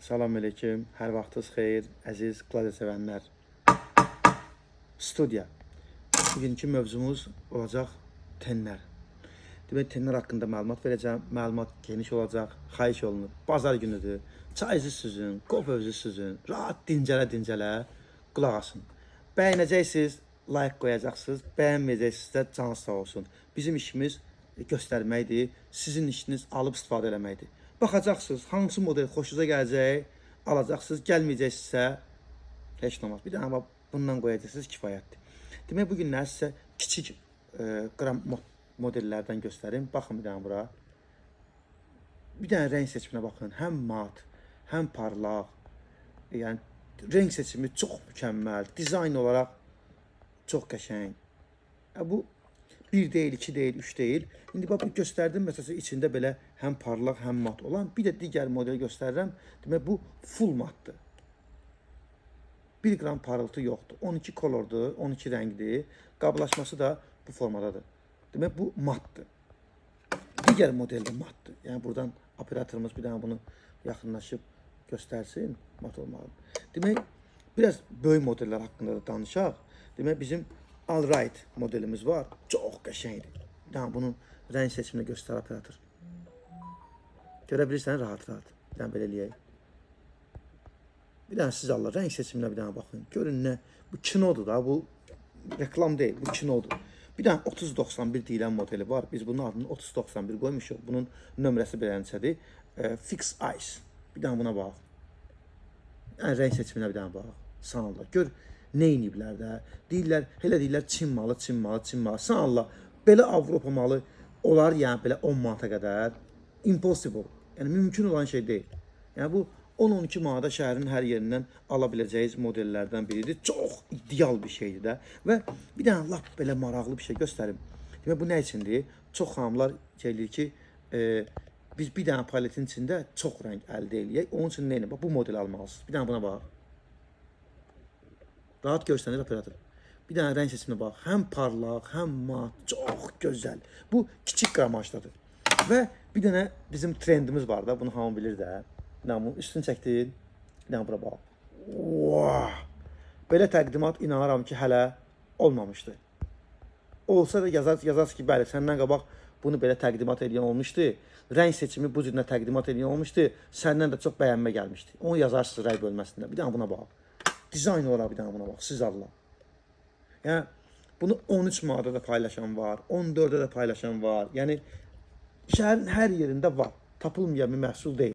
Salam aleyküm, hər vaxtınız xeyir, əziz Klaviye sevənlər. Studiya. Bugünkü mövzumuz olacaq tenlər. Demək, tenlər haqqında məlumat verəcəm. Məlumat geniş olacaq, xahiş olunur. Bazar günüdür, çayınızı süzün, kofenizi süzün, rahat dincələ qulaq asın. Bəyənəcəksiniz, like qoyacaqsınız, bəyənməyəcəksinizsə can sağ olsun. Bizim işimiz göstərməkdir, sizin işiniz alıb istifadə eləməkdir. Baxacaqsınız, hansı model xoşunuza gələcək, alacaqsınız, gəlməyəcəksinizsə, heç nə olmaz. Bir dənə bundan qoyacaqsınız, kifayətdir. Demək, bugünlər sizə kiçik qram modellərdən göstərim. Baxın bir dənə bura. Bir dənə renk seçiminə baxın. Həm mat, həm parlaq. Yəni, renk seçimi çox mükəmməl. Dizayn olaraq çox qəşəng. Bu 1 deyil, 2 deyil, 3 deyil. İndi bax, göstərdim, məsələn, içində belə həm parlaq, həm mat olan. Bir də digər model göstərirəm. Demək, bu full matdır. 1 qram parıltı yoxdur. 12 kolordur, 12 rəngdir. Qablaşması da bu formadadır. Demək, bu matdır. Digər model də matdır. Yəni, buradan operatorumuz bir dənə bunu yaxınlaşıb göstərsin, mat olmalıdır. Demək, biraz böyük modellər haqqında da danışaq. Demək, bizim Allright modelimiz var. Çox qəşəngdir. Bir dənə bunun rəng seçimini göstər operator. Görə bilirsən, rahat-rahat. Bir dənə belə eləyək. Bir dənə siz Allah, rəng seçiminə bir dənə baxın. Görün nə? Bu kinodur da, bu reklam deyil, bu kinodur. Bir dənə 3091 deyilən modeli var. Biz bunun adını 3091 qoymuşuq. Bunun nömrəsi belənçədir. Fix Ice. Bir dənə buna bax. Yəni, rəng seçiminə bir dənə bax. Sən Allah, gör. Nə iniblər də? Deyirlər, elə deyirlər, Çin malı, Çin malı, Çin malı. Sən Allah, belə Avropa malı olar, yəni belə 10 manata qədər. Impossible. Yəni, mümkün olan şey deyil. Yəni, bu 10-12 manata şəhərin hər yerindən ala biləcəyiniz modellərdən biridir. Çox ideal bir şeydir də. Və bir dənə lap belə maraqlı bir şey göstərim. Demək, bu nə üçündür? Çox xanımlar deyir ki, biz bir dənə paletin içində çox rəng əldə eləyək. Onun üçün nə edin? Bu modeli almalısınız. Bir dənə buna bax. Rahat görsənir operator. Bir dənə rəng seçimine bax. Həm parlaq, həm mat, çox gözəl. Bu kiçik qramajdadır. Və bir dənə bizim trendimiz var da, bunu hamı bilir də. Bir dənə bunun üstünü çəkdir. Bir dənə bura bax. Wow! Belə təqdimat inanıram ki, hələ olmamışdı. Olsa da yazarsınız ki, bəli, səndən qabaq bunu belə təqdimat edən olmuşdu. Rəng seçimi bu cürlə təqdimat edən olmuşdu. Səndən də çox bəyənmə gəlmişdi. Onu yazarsınız rəy bölməsində. Bir dənə buna bax. Dizayn olaraq bir dənə buna bax, siz Allah. Yəni, bunu 13 manata da paylaşan var, 14-də də paylaşan var. Yəni, şəhərin hər yerində var. Tapılmayan bir məhsul deyil.